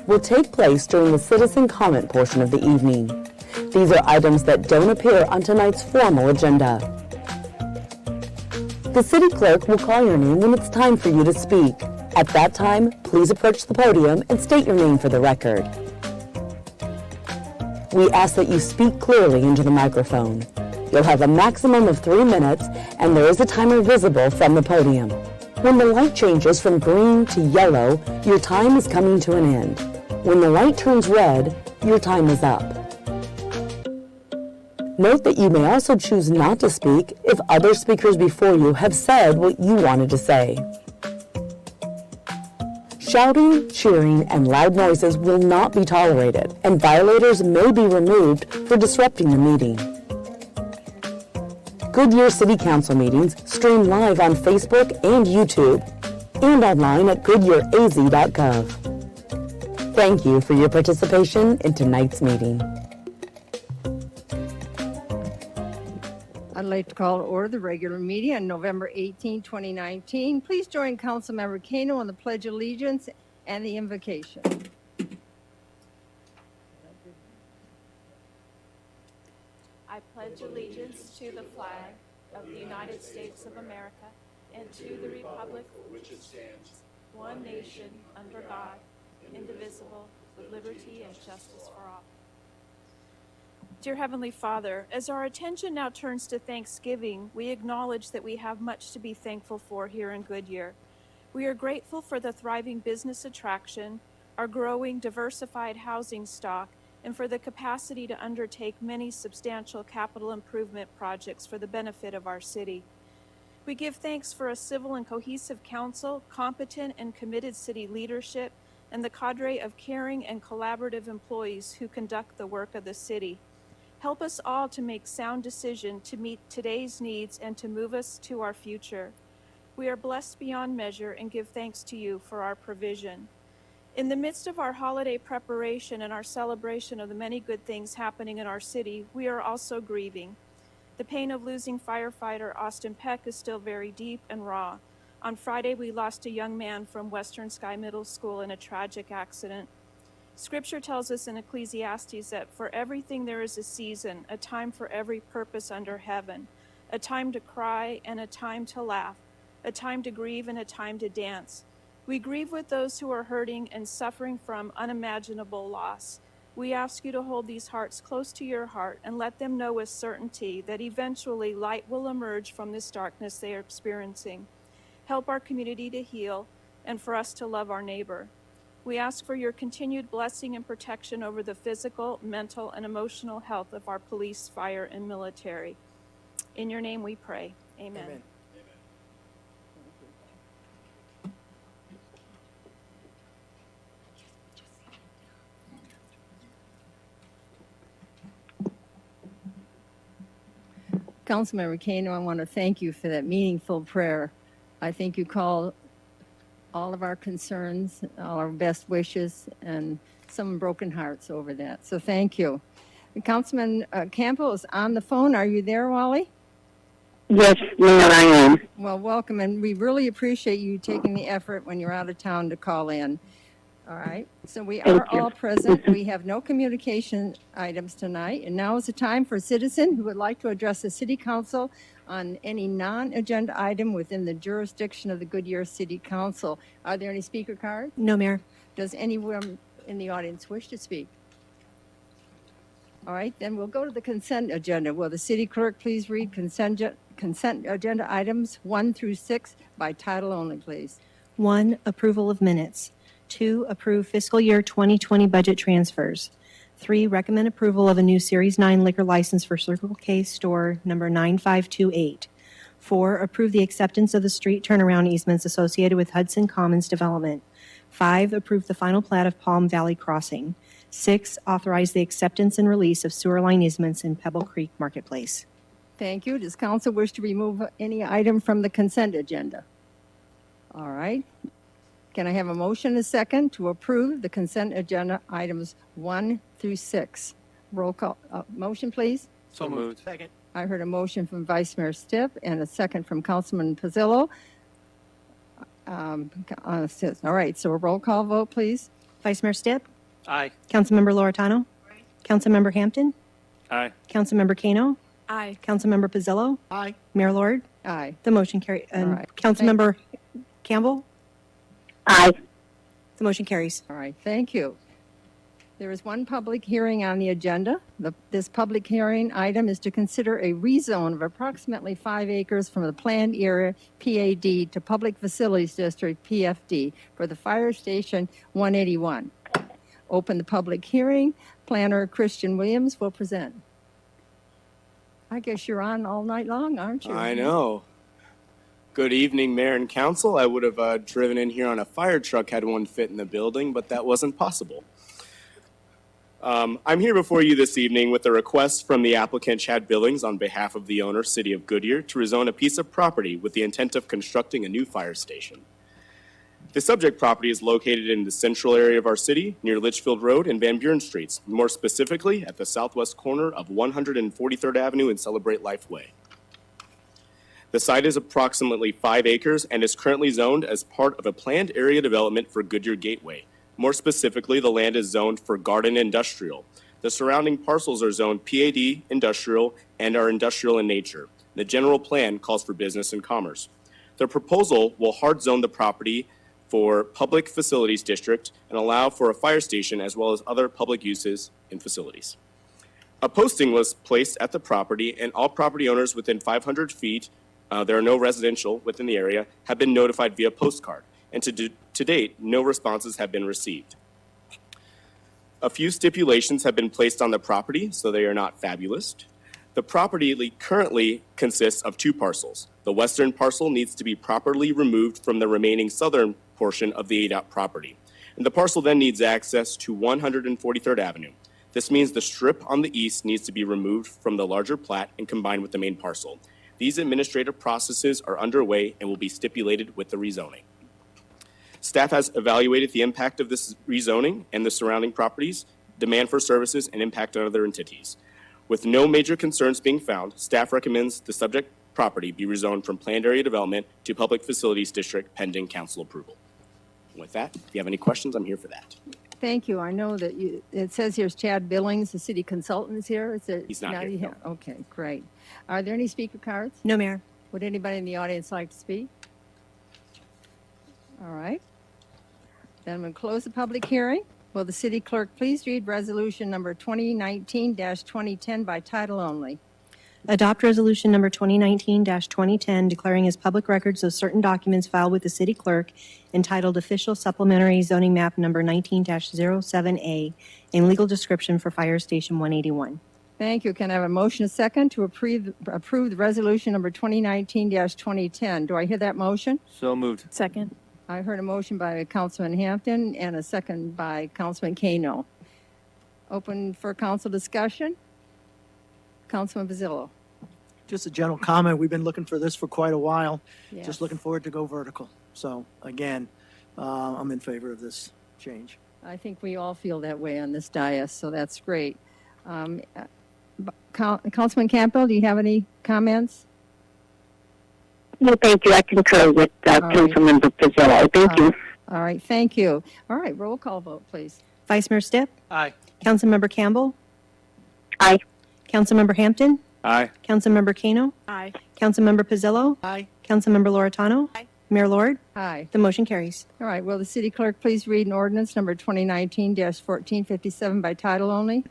will take place during the citizen comment portion of the evening. These are items that don't appear on tonight's formal agenda. The city clerk will call your name when it's time for you to speak. At that time, please approach the podium and state your name for the record. We ask that you speak clearly into the microphone. You'll have a maximum of 3 minutes, and there is a timer visible from the podium. When the light changes from green to yellow, your time is coming to an end. When the light turns red, your time is up. Note that you may also choose not to speak if other speakers before you have said what you wanted to say. Shouting, cheering, and loud noises will not be tolerated, and violators may be removed for disrupting the meeting. Goodyear City Council meetings stream live on Facebook and YouTube, and online at goodyearaz.gov. Thank you for your participation in tonight's meeting. I'd like to call to order the regular meeting on November 18, 2019. Please join Councilmember Kano on the Pledge of Allegiance and the invocation. I pledge allegiance to the flag of the United States of America and to the republic for which it stands, one nation, under God, indivisible, with liberty and justice for all. Dear Heavenly Father, as our attention now turns to Thanksgiving, we acknowledge that we have much to be thankful for here in Goodyear. We are grateful for the thriving business attraction, our growing diversified housing stock, and for the capacity to undertake many substantial capital improvement projects for the benefit of our city. We give thanks for a civil and cohesive council, competent and committed city leadership, and the cadre of caring and collaborative employees who conduct the work of the city. Help us all to make sound decisions to meet today's needs and to move us to our future. We are blessed beyond measure and give thanks to you for our provision. In the midst of our holiday preparation and our celebration of the many good things happening in our city, we are also grieving. The pain of losing firefighter Austin Peck is still very deep and raw. On Friday, we lost a young man from Western Sky Middle School in a tragic accident. Scripture tells us in Ecclesiastes that for everything there is a season, a time for every purpose under heaven, a time to cry and a time to laugh, a time to grieve and a time to dance. We grieve with those who are hurting and suffering from unimaginable loss. We ask you to hold these hearts close to your heart and let them know with certainty that eventually light will emerge from this darkness they are experiencing. Help our community to heal and for us to love our neighbor. We ask for your continued blessing and protection over the physical, mental, and emotional health of our police, fire, and military. In your name we pray. Amen. Amen. Councilmember Kano, I want to thank you for that meaningful prayer. I think you called all of our concerns, all our best wishes, and some broken hearts over that. So thank you. Councilman Campbell is on the phone. Are you there, Wally? Yes, ma'am, I am. Well, welcome, and we really appreciate you taking the effort when you're out of town to call in. All right, so we are all present. We have no communication items tonight, and now is the time for a citizen who would like to address the City Council on any non-agenda item within the jurisdiction of the Goodyear City Council. Are there any speaker cards? No, Mayor. Does anyone in the audience wish to speak? All right, then we'll go to the consent agenda. Will the city clerk please read consent agenda items 1 through 6 by title only, please? 1, approval of minutes. 2, approve fiscal year 2020 budget transfers. 3, recommend approval of a new Series 9 liquor license for Circle K store number 9528. 4, approve the acceptance of the street turnaround easements associated with Hudson Commons development. 5, approve the final plat of Palm Valley Crossing. 6, authorize the acceptance and release of sewer line easements in Pebble Creek Marketplace. Thank you. Does council wish to remove any item from the consent agenda? All right. Can I have a motion and a second to approve the consent agenda items 1 through 6? Roll call. Motion, please. So moved. Second. I heard a motion from Vice Mayor Stipp and a second from Councilman Pizzillo. All right, so a roll call vote, please. Vice Mayor Stipp? Aye. Councilmember Loretano? Councilmember Hampton? Aye. Councilmember Kano? Aye. Councilmember Pizzillo? Aye. Mayor Lord? Aye. The motion carries. All right. Councilmember Campbell? Aye. The motion carries. All right, thank you. There is one public hearing on the agenda. This public hearing item is to consider a rezone of approximately 5 acres from the planned area PAD to Public Facilities District PFD for the Fire Station 181. Open the public hearing. Planner Christian Williams will present. I guess you're on all night long, aren't you? I know. Good evening, Mayor and Council. I would have driven in here on a fire truck had one fit in the building, but that wasn't possible. I'm here before you this evening with a request from the applicant Chad Billings on behalf of the owner, City of Goodyear, to rezone a piece of property with the intent of constructing a new fire station. The subject property is located in the central area of our city, near Litchfield Road and Van Buren Streets, more specifically at the southwest corner of 143rd Avenue and Celebrate Life Way. The site is approximately 5 acres and is currently zoned as part of a planned area development for Goodyear Gateway. More specifically, the land is zoned for garden industrial. The surrounding parcels are zoned PAD, industrial, and are industrial in nature. The general plan calls for business and commerce. The proposal will hard zone the property for Public Facilities District and allow for a fire station as well as other public uses and facilities. A posting was placed at the property, and all property owners within 500 feet, there are no residential within the area, have been notified via postcard. And to date, no responses have been received. A few stipulations have been placed on the property, so they are not fabulous. The property currently consists of 2 parcels. The western parcel needs to be properly removed from the remaining southern portion of the ADOT property. And the parcel then needs access to 143rd Avenue. This means the strip on the east needs to be removed from the larger plat and combined with the main parcel. These administrative processes are underway and will be stipulated with the rezoning. Staff has evaluated the impact of this rezoning and the surrounding properties, demand for services, and impact on other entities. With no major concerns being found, staff recommends the subject property be rezoned from planned area development to Public Facilities District pending council approval. With that, if you have any questions, I'm here for that. Thank you. I know that it says here's Chad Billings, the city consultant is here. Is it? He's not here, no. Okay, great. Are there any speaker cards? No, Mayor. Would anybody in the audience like to speak? All right. Then I'm going to close the public hearing. Will the city clerk please read resolution number 2019-2010 by title only? Adopt resolution number 2019-2010 declaring as public records of certain documents filed with the city clerk entitled Official Supplementary Zoning Map number 19-07A and legal description for Fire Station 181. Thank you. Can I have a motion, a second, to approve the resolution number 2019-2010? Do I hear that motion? So moved. Second. I heard a motion by Councilman Hampton and a second by Councilman Kano. Open for council discussion. Councilman Pizzillo. Just a general comment. We've been looking for this for quite a while. Yes. Just looking forward to go vertical. So again, I'm in favor of this change. I think we all feel that way on this dais, so that's great. Councilman Campbell, do you have any comments? No, thank you. I concur with right. Councilmember Pizzillo. Thank you. All right, thank you. All right, roll call vote, please. Vice Mayor Stipp? Aye. Councilmember Campbell? Aye. Councilmember Hampton? Aye. Councilmember Kano? Aye. Councilmember Pizzillo? Aye. Councilmember Loretano? Aye. Mayor Lord? Aye. The motion carries. All right, will the city clerk please read an ordinance number 2019-1457 by title only?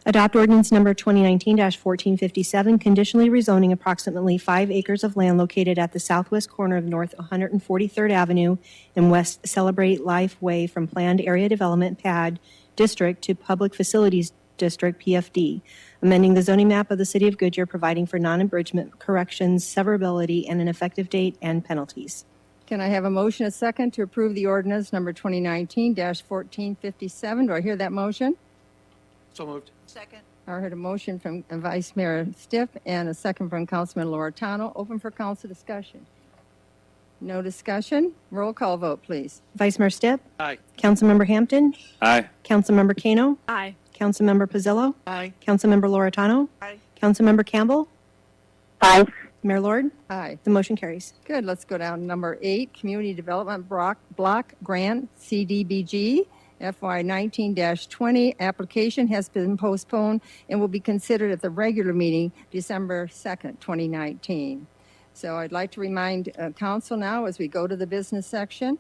Adopt ordinance number 2019-1457, conditionally rezoning approximately 5 acres of land located at the southwest corner of North 143rd Avenue and West Celebrate Life Way from Planned Area Development PAD District to Public Facilities District PFD, amending the zoning map of the city of Goodyear, providing for non-abridgment corrections, severability, and an effective date and penalties. Can I have a motion, a second, to approve the ordinance number 2019-1457? Do I hear that motion? So moved. Second. I heard a motion from Vice Mayor Stipp and a second from Councilman Loretano. Open for council discussion. No discussion? Roll call vote, please. Vice Mayor Stipp? Aye. Councilmember Hampton? Aye. Councilmember Kano? Aye. Councilmember Pizzillo? Aye. Councilmember Loretano? Aye. Councilmember Campbell? Aye. Mayor Lord? Aye. The motion carries. Good. Let's go down to number 8, Community Development Block Grant, CDBG. FY 19-20 application has been postponed and will be considered at the regular meeting December 2nd, 2019. So I'd like to remind council now as we go to the business section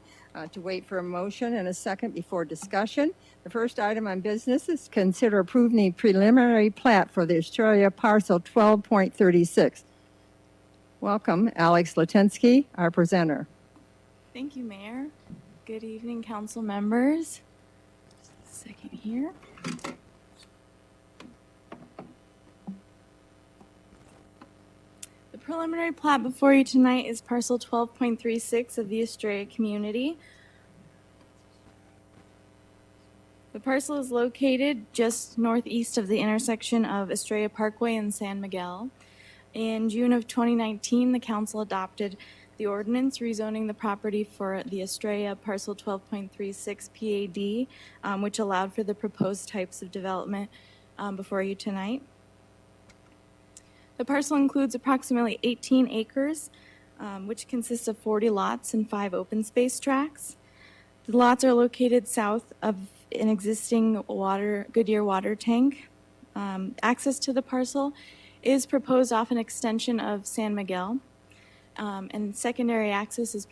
to wait for a motion and a second before discussion. The first item on business is consider approving the preliminary plat for the Australia parcel 12.36. Welcome, Alex Latensky, our presenter. Thank you, Mayor. Good evening, council members. Second here. The preliminary plat before you tonight is parcel 12.36 of the Estrella community. The parcel is located just northeast of the intersection of Estrella Parkway and San Miguel. In June of 2019, the council adopted the ordinance rezoning the property for the Estrella parcel 12.36 PAD, which allowed for the proposed types of development before you tonight. The parcel includes approximately 18 acres, which consists of 40 lots and 5 open space tracts. The lots are located south of an existing Goodyear water tank. Access to the parcel is proposed off an extension of San Miguel, and secondary access is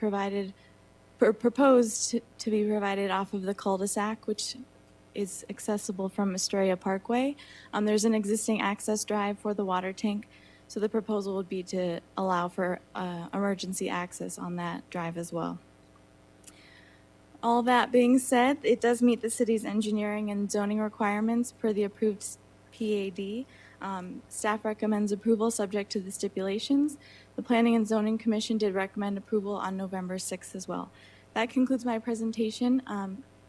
proposed to be provided off of the cul-de-sac, which is accessible from Estrella Parkway. There's an existing access drive for the water tank, so the proposal would be to allow for emergency access on that drive as well. All that being said, it does meet the city's engineering and zoning requirements per the approved PAD. Staff recommends approval subject to the stipulations. The Planning and Zoning Commission did recommend approval on November 6th as well. That concludes my presentation.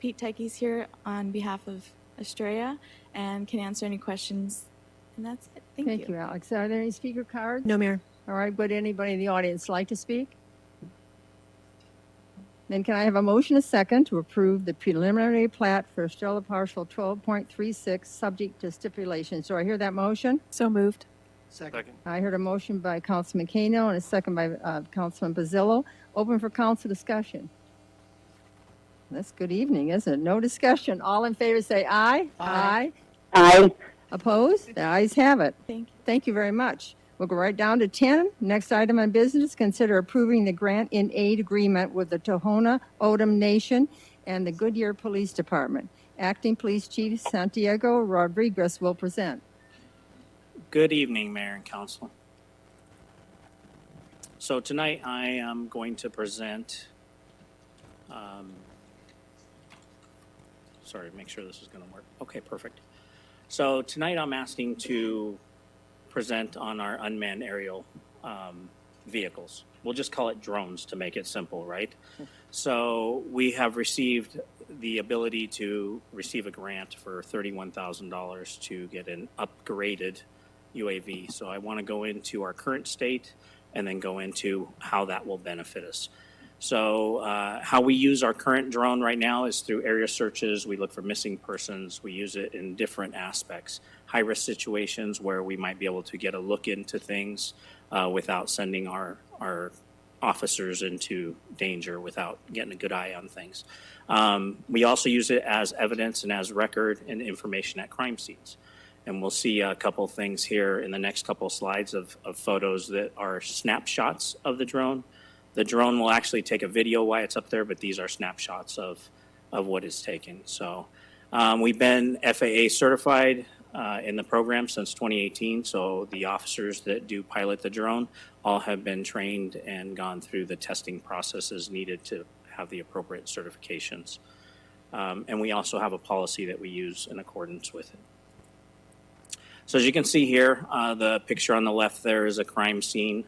Pete Tykes here on behalf of Estrella and can answer any questions. And that's it. Thank you, Alex. Are there any speaker cards? No, Mayor. All right, would anybody in the audience like to speak? Then can I have a motion, a second, to approve the preliminary plat for Estrella parcel 12.36, subject to stipulations? Do I hear that motion? So moved. Second. I heard a motion by Councilman Kano and a second by Councilman Bazzillo. Open for council discussion. That's good evening, isn't it? No discussion. All in favor say aye. Aye. Aye. Opposed? The ayes have it. Thank you. Thank you very much. We'll go right down to 10. Next item on business, consider approving the grant in aid agreement with the Tohono O'odham Nation and the Goodyear Police Department. Acting Police Chief Santiago Rodriguez will present. Good evening, Mayor and Council. So tonight I am going to present, sorry, make sure this is going to work. Okay, perfect. So tonight I'm asking to present on our unmanned aerial vehicles. We'll just call it drones to make it simple, right? So we have received the ability to receive a grant for $31,000 to get an upgraded UAV. So I want to go into our current state and then go into how that will benefit us. So how we use our current drone right now is through area searches. We look for missing persons. We use it in different aspects. High-risk situations where we might be able to get a look into things without sending our officers into danger, without getting a good eye on things. We also use it as evidence and as record and information at crime scenes. And we'll see a couple things here in the next couple slides of photos that are snapshots of the drone. The drone will actually take a video while it's up there, but these are snapshots of what is taken. So we've been FAA certified in the program since 2018. So the officers that do pilot the drone all have been trained and gone through the testing processes needed to have the appropriate certifications. And we also have a policy that we use in accordance with it. So as you can see here, the picture on the left there is a crime scene.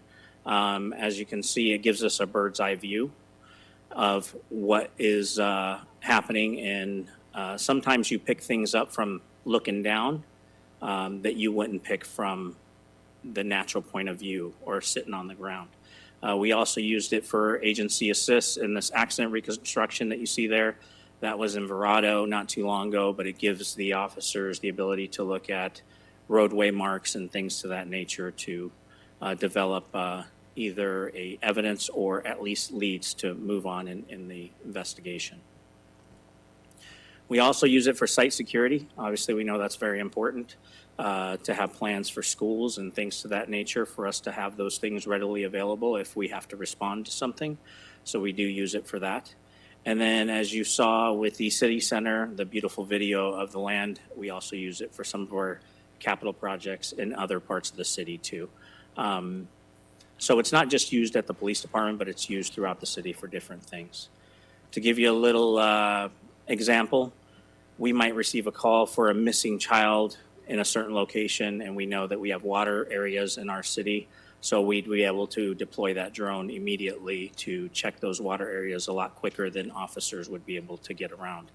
As you can see, it gives us a bird's eye view of what is happening. And sometimes you pick things up from looking down that you wouldn't pick from the natural point of view or sitting on the ground. We also used it for agency assists in this accident reconstruction that you see there. That was in Verado not too long ago, but it gives the officers the ability to look at roadway marks and things to that nature to develop either a evidence or at least leads to move on in the investigation. We also use it for site security. Obviously, we know that's very important to have plans for schools and things to that nature, for us to have those things readily available if we have to respond to something. So we do use it for that. And then, as you saw with the city center, the beautiful video of the land, we also use it for some of our capital projects in other parts of the city too. So it's not just used at the police department, but it's used throughout the city for different things. To give you a little example, we might receive a call for a missing child in a certain location, and we know that we have water areas in our city, so we'd be able to deploy that drone immediately to check those water areas a lot quicker than officers would be able to get around.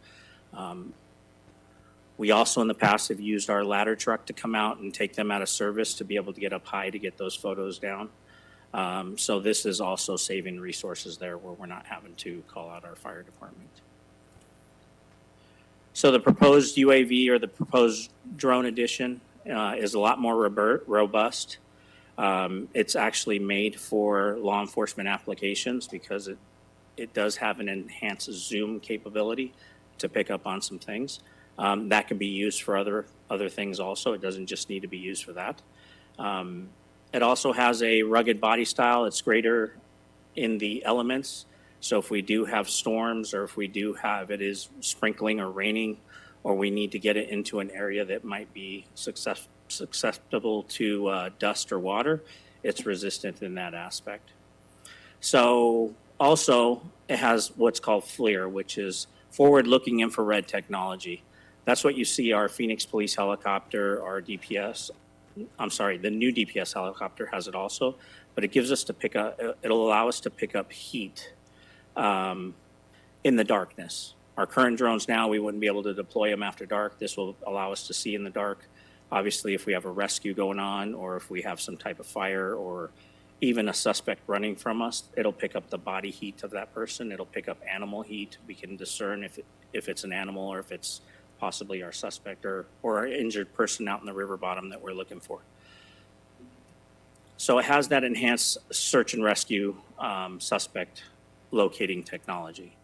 We also in the past have used our ladder truck to come out and take them out of service to be able to get up high to get those photos down. So this is also saving resources there where we're not having to call out our fire department. So the proposed UAV, or the proposed drone edition, is a lot more robust. It's actually made for law enforcement applications because it does have an enhanced zoom capability to pick up on some things. That can be used for other things also. It doesn't just need to be used for that. It also has a rugged body style. It's greater in the elements. So if we do have storms, or if we do have it is sprinkling or raining, or we need to get it into an area that might be susceptible to dust or water, it's resistant in that aspect. So also it has what's called FLIR, which is forward-looking infrared technology. That's what you see our Phoenix police helicopter, our DPS, the new DPS helicopter has it also, but it gives us to pick up, it'll allow us to pick up heat in the darkness. Our current drones now, we wouldn't be able to deploy them after dark. This will allow us to see in the dark. Obviously, if we have a rescue going on, or if we have some type of fire, or even a suspect running from us, it'll pick up the body heat of that person. It'll pick up animal heat. We can discern if it's an animal, or if it's possibly our suspect or our injured person out in the river bottom that we're looking for. So it has that enhanced search and rescue suspect locating technology.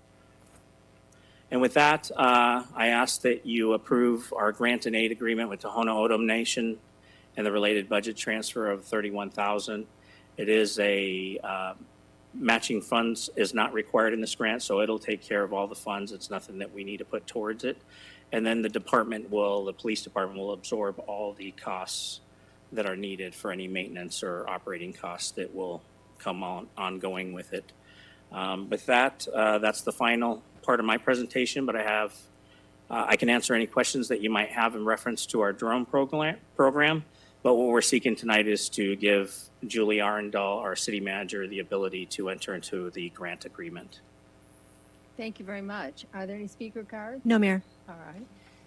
And with that, I ask that you approve our grant and aid agreement with Tohono O'odham Nation and the related budget transfer of $31,000. It is a matching funds is not required in this grant, so it'll take care of all the funds. It's nothing that we need to put towards it. And then the police department will absorb all the costs that are needed for any maintenance or operating costs that will come ongoing with it. With that, that's the final part of my presentation, but I can answer any questions that you might have in reference to our drone program. But what we're seeking tonight is to give Julie Arendal, our city manager, the ability to enter into the grant agreement. Thank you very much. Are there any speaker cards? No, Mayor. All right.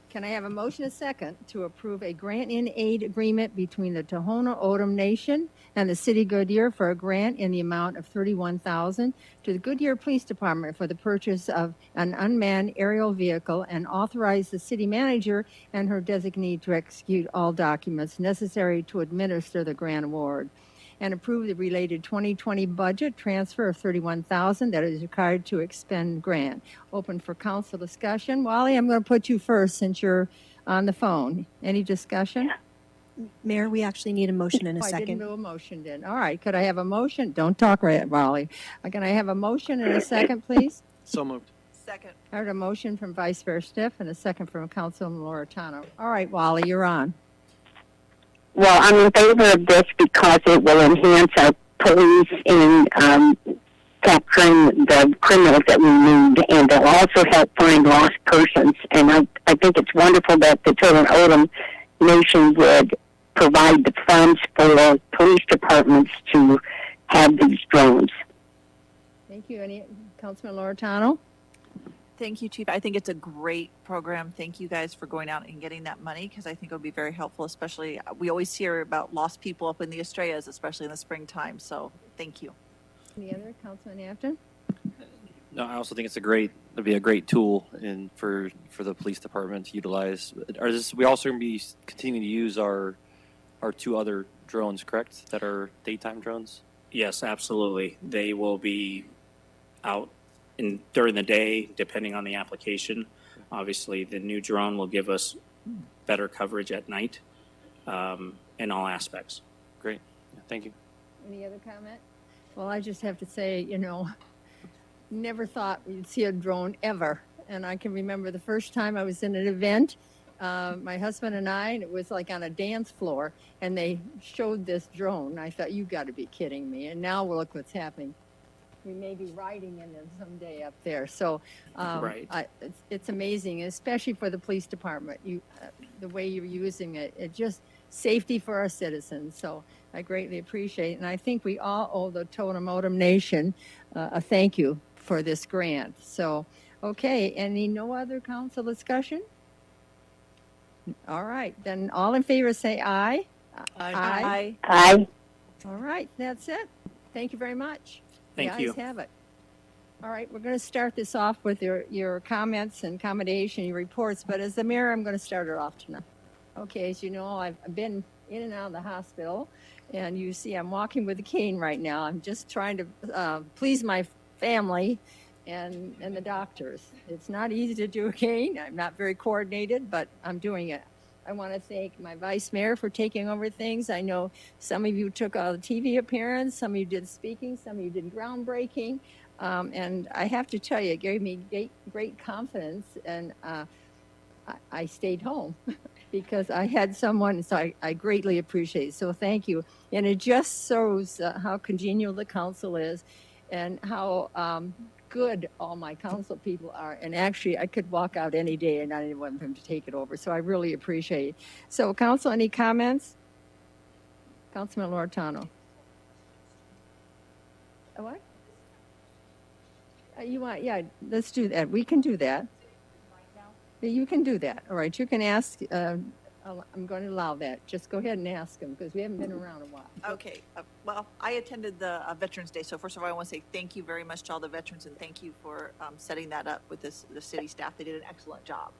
Can I have a motion a second to approve a grant in aid agreement between the Tohono O'odham Nation and the City of Goodyear for a grant in the amount of $31,000 to the Goodyear Police Department for the purchase of an unmanned aerial vehicle, and authorize the city manager and her designee to execute all documents necessary to administer the grant award, and approve the related 2020 budget transfer of $31,000 that is required to expend grant. Open for council discussion. Wally, I'm going to put you first since you're on the phone. Any discussion? Mayor, we actually need a motion in a I didn't second. do a motion then. All right, could I have a motion? Don't talk right, Wally. Can I have a motion and a second, please? So moved. Second. I heard a motion from Vice Chair Stiff and a second from Councilman Loretano. All right, Wally, you're on. Well, I'm in favor of this because it will enhance our police in capturing the criminals that we need, and it'll also help find lost persons. And I think it's wonderful that the Tohono O'odham Nation would provide the funds for police departments to have these drones. Thank you. Any Councilman Loretano? Thank you, Chief. I think it's a great program. Thank you guys for going out and getting that money, because I think it'll be very helpful, especially we always hear about lost people up in the Estrellas, especially in the springtime. So thank you. Any other? Councilman Afton? No, I also think it'd be a great tool for the police department to utilize. We also going to be continuing to use our two other drones, correct? That are daytime drones? Yes, absolutely. They will be out during the day, depending on the application. Obviously, the new drone will give us better coverage at night in all aspects. Great. Yeah, thank you. Any other comment? Well, I just have to say, never thought we'd see a drone ever. And I can remember the first time I was in an event, my husband and I, and it was like on a dance floor, and they showed this drone. I thought, you got to be kidding me. And now look what's happening. We may be riding in them someday up there. So Right. it's amazing, especially for the police department. The way you're using it, it just safety for our citizens. So I greatly appreciate it. And I think we all owe the Totem Odom Nation a thank you for this grant. So, okay, no other council discussion? All right, then all in favor say aye. Aye. Aye. All right, that's it. Thank you very much. Thank The you. ayes have it. All right, we're going to start this off with your comments and accommodation, your reports, but as the mayor, I'm going to start it off tonight. Okay, as you know, I've been in and out of the hospital, and you see I'm walking with a cane right now. I'm just trying to please my family and the doctors. It's not easy to do a cane. I'm not very coordinated, but I'm doing it. I want to thank my vice mayor for taking over things. I know some of you took a TV appearance, some of you did speaking, some of you did groundbreaking. And I have to tell you, it gave me great confidence, and I stayed home because I had someone, so I greatly appreciate it. So thank you. And it just shows how congenial the council is and how good all my council people are. And actually, I could walk out any day and I didn't want them to take it over. So I really appreciate it. So council, any comments? Councilman Lortano. What? Yeah, let's do that. We can do that. You can do that. All right, you can ask. I'm going to allow that. Just go ahead and ask them because we haven't been around a while. Okay, well, I attended the Veterans Day, so first of all, I want to say thank you very much to all the veterans, and thank you for setting that up with the city staff. They did an excellent job.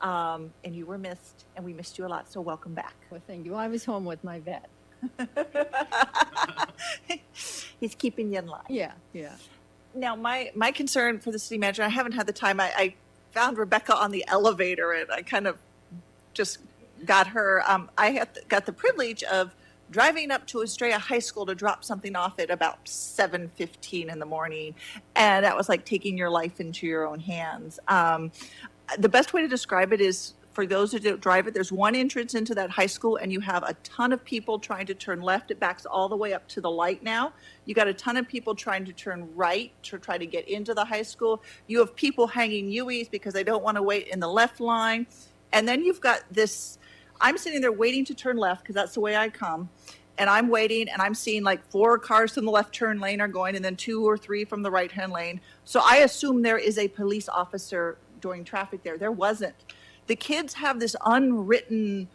And you were missed, and we missed you a lot, so welcome back. Well, thank you. I was home with my vet. He's keeping you in line. Yeah. Now, my concern for the city manager, I haven't had the time. I found Rebecca on the elevator, and I kind of just got her. I got the privilege of driving up to Estrella High School to drop something off at about 7:15 in the morning, and that was like taking your life into your own hands. The best way to describe it is, for those who don't drive it, there's one entrance into that high school, and you have a ton of people trying to turn left. It backs all the way up to the light now. You got a ton of people trying to turn right to try to get into the high school. You have people hanging UEs because they don't want to wait in the left line. And then you've got this, I'm sitting there waiting to turn left because that's the way I come. And I'm waiting, and I'm seeing like 4 cars from the left turn lane are going, and then 2 or 3 from the right hand lane. So I assume there is a police officer doing traffic there. There wasn't. The kids have this unwritten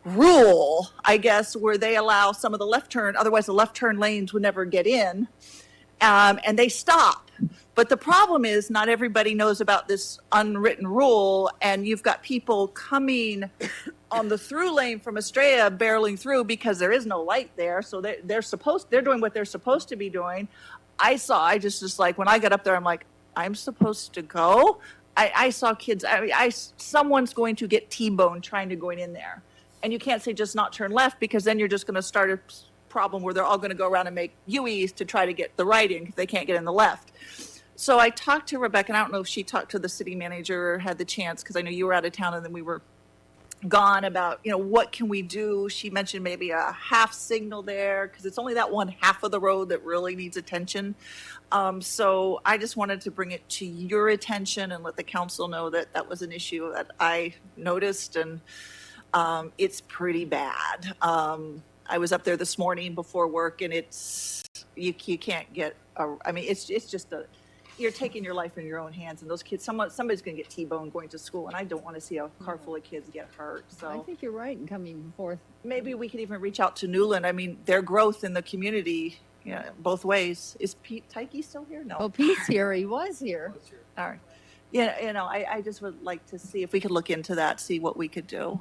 rule, I guess, where they allow some of the left turn, otherwise the left turn lanes would never get in, and they stop. But the problem is not everybody knows about this unwritten rule, and you've got people coming on the through lane from Estrella barreling through because there is no light there, so they're doing what they're supposed to be doing. I just like, when I got up there, I'm like, I'm supposed to go? I saw kids, someone's going to get T-boned trying to go in there. And you can't say just not turn left, because then you're just going to start a problem where they're all going to go around and make UEs to try to get the right in because they can't get in the left. So I talked to Rebecca, and I don't know if she talked to the city manager or had the chance, because I know you were out of town and then we were gone, about, what can we do? She mentioned maybe a half signal there, because it's only that one half of the road that really needs attention. So I just wanted to bring it to your attention and let the council know that that was an issue that I noticed, and it's pretty bad. I was up there this morning before work, and it's, you can't get, it's just you're taking your life in your own hands, and those kids, somebody's going to get T-boned going to school, and I don't want to see a car full of kids get hurt. So I think you're right in coming forth. Maybe we could even reach out to Newland. Their growth in the community, both ways. Is Pete Tyke still here? No. Oh, Pete's here. He was here. All right. I just would like to see if we could look into that, see what we could do.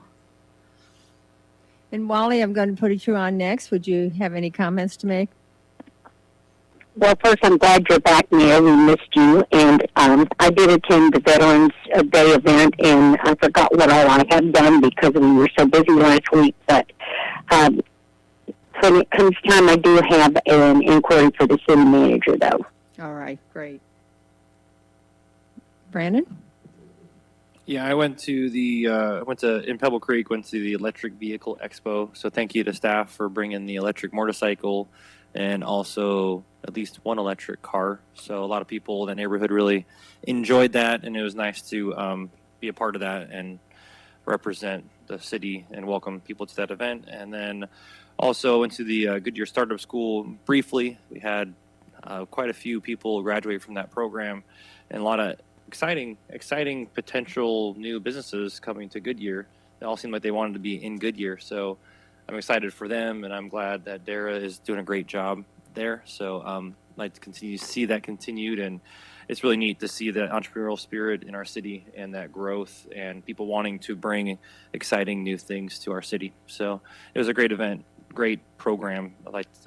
And Wally, I'm going to put you on next. Would you have any comments to make? Well, first, I'm glad you're back, Mayor. We missed you. And I did attend the Veterans Day event, and I forgot what all I had done because we were so busy last week. But when it comes time, I do have an inquiry for the city manager, though. All right, great. Brandon? Yeah, I went to in Pebble Creek, went to the Electric Vehicle Expo. So thank you to staff for bringing the electric motorcycle and also at least one electric car. So a lot of people in the neighborhood really enjoyed that, and it was nice to be a part of that and represent the city and welcome people to that event. And then also went to the Goodyear Startup School briefly. We had quite a few people graduate from that program, and a lot of exciting potential new businesses coming to Goodyear. They all seem like they wanted to be in Goodyear. So I'm excited for them, and I'm glad that Dara is doing a great job there. So I'd like to continue to see that continued, and it's really neat to see the entrepreneurial spirit in our city and that growth and people wanting to bring exciting new things to our city. So it was a great event, great program. I like it's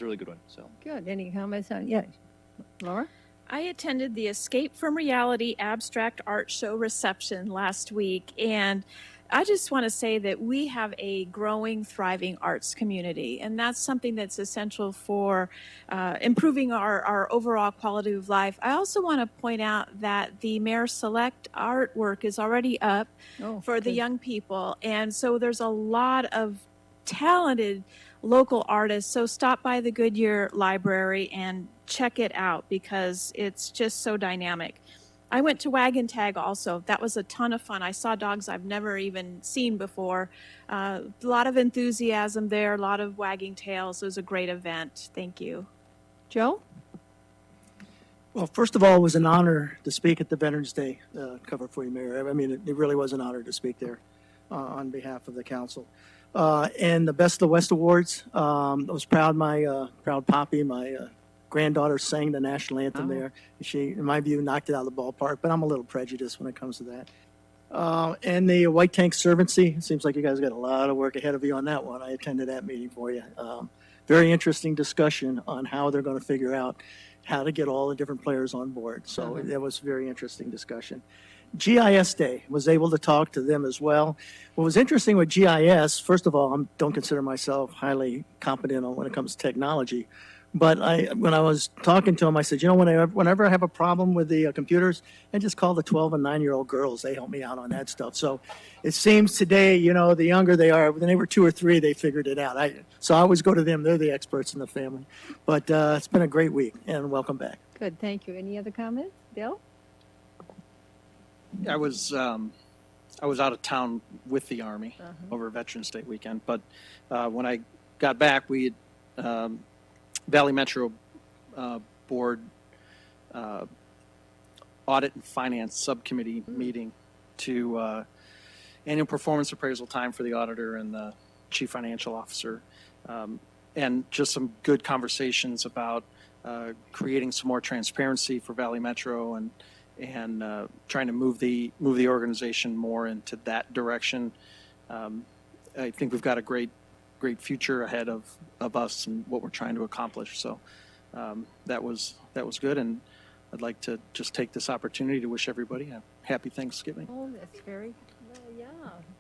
a really good one. So Good. Any comments on, yeah. Laura? I attended the Escape from Reality Abstract Art Show reception last week, and I just want to say that we have a growing, thriving arts community, and that's something that's essential for improving our overall quality of life. I also want to point out that the Mayor Select artwork is already up for the young people, and so there's a lot of talented local artists. So stop by the Goodyear Library and check it out because it's just so dynamic. I went to Wagon Tag also. That was a ton of fun. I saw dogs I've never even seen before. A lot of enthusiasm there, a lot of wagging tails. It was a great event. Thank you. Joe? Well, first of all, it was an honor to speak at the Veterans Day cover for you, Mayor. I mean, it really was an honor to speak there on behalf of the council. And the Best of the West Awards, I was proud. My proud Poppy, my granddaughter, sang the national anthem there. She, in my view, knocked it out of the ballpark, but I'm a little prejudiced when it comes to that. And the White Tank Servancy, it seems like you guys got a lot of work ahead of you on that one. I attended that meeting for you. Very interesting discussion on how they're going to figure out how to get all the different players on board. So that was a very interesting discussion. GIS Day, was able to talk to them as well. What was interesting with GIS, first of all, I don't consider myself highly competent on when it comes to technology. But when I was talking to them, I said, you know, whenever I have a problem with the computers, I just call the 12 and 9-year-old girls. They help me out on that stuff. So it seems today, you know, the younger they are, when they were 2 or 3, they figured it out. So I always go to them. They're the experts in the family. But it's been a great week, and welcome back. Good, thank you. Any other comments? Bill? I was out of town with the Army over Veterans Day weekend, but when I got back, we had Valley Metro Board Audit and Finance Subcommittee meeting to annual performance appraisal time for the auditor and the chief financial officer, and just some good conversations about creating some more transparency for Valley Metro and trying to move the organization more into that direction. I think we've got a great future ahead of us and what we're trying to accomplish. So that was good, and I'd like to just take this opportunity to wish everybody a happy Thanksgiving. Oh, that's very, well, yeah.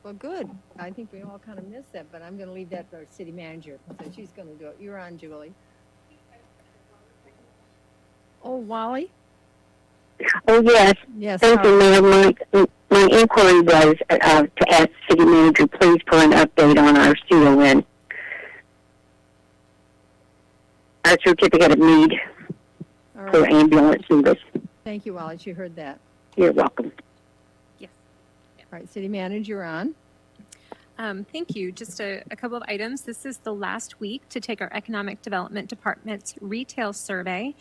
Well, good. I think we all kind of missed that, but I'm going to leave that to our city manager, so she's going to do it. You're on, Julie. Oh, Wally? Oh, yes. Yes. Thank you, Mayor. My inquiry was to ask the city manager, please, for an update on our CON, our certificate of need for ambulance service. Thank you, Wally. You heard that. You're welcome. Yes. All right, city manager, you're on. Thank you. Just a couple of items. This is the last week to take our Economic Development Department's retail survey,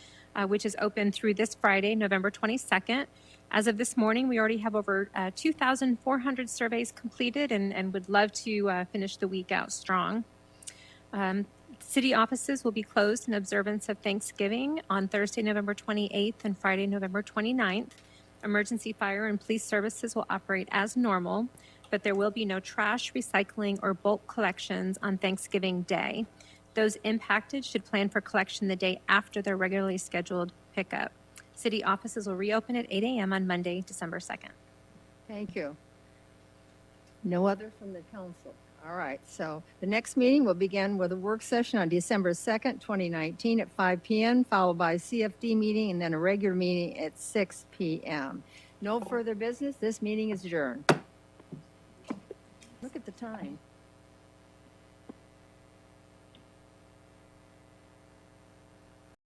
which is open through this Friday, November 22nd. As of this morning, we already have over 2,400 surveys completed and would love to finish the week out strong. City offices will be closed in observance of Thanksgiving on Thursday, November 28th and Friday, November 29th. Emergency fire and police services will operate as normal, but there will be no trash, recycling, or bulk collections on Thanksgiving Day. Those impacted should plan for collection the day after their regularly scheduled pickup. City offices will reopen at 8 a.m. on Monday, December 2nd. Thank you. No other from the council. All right, so the next meeting will begin with a work session on December 2nd, 2019 at 5 p.m., followed by a CFD meeting and then a regular meeting at 6 p.m. No further business. This meeting is adjourned. Look at the time.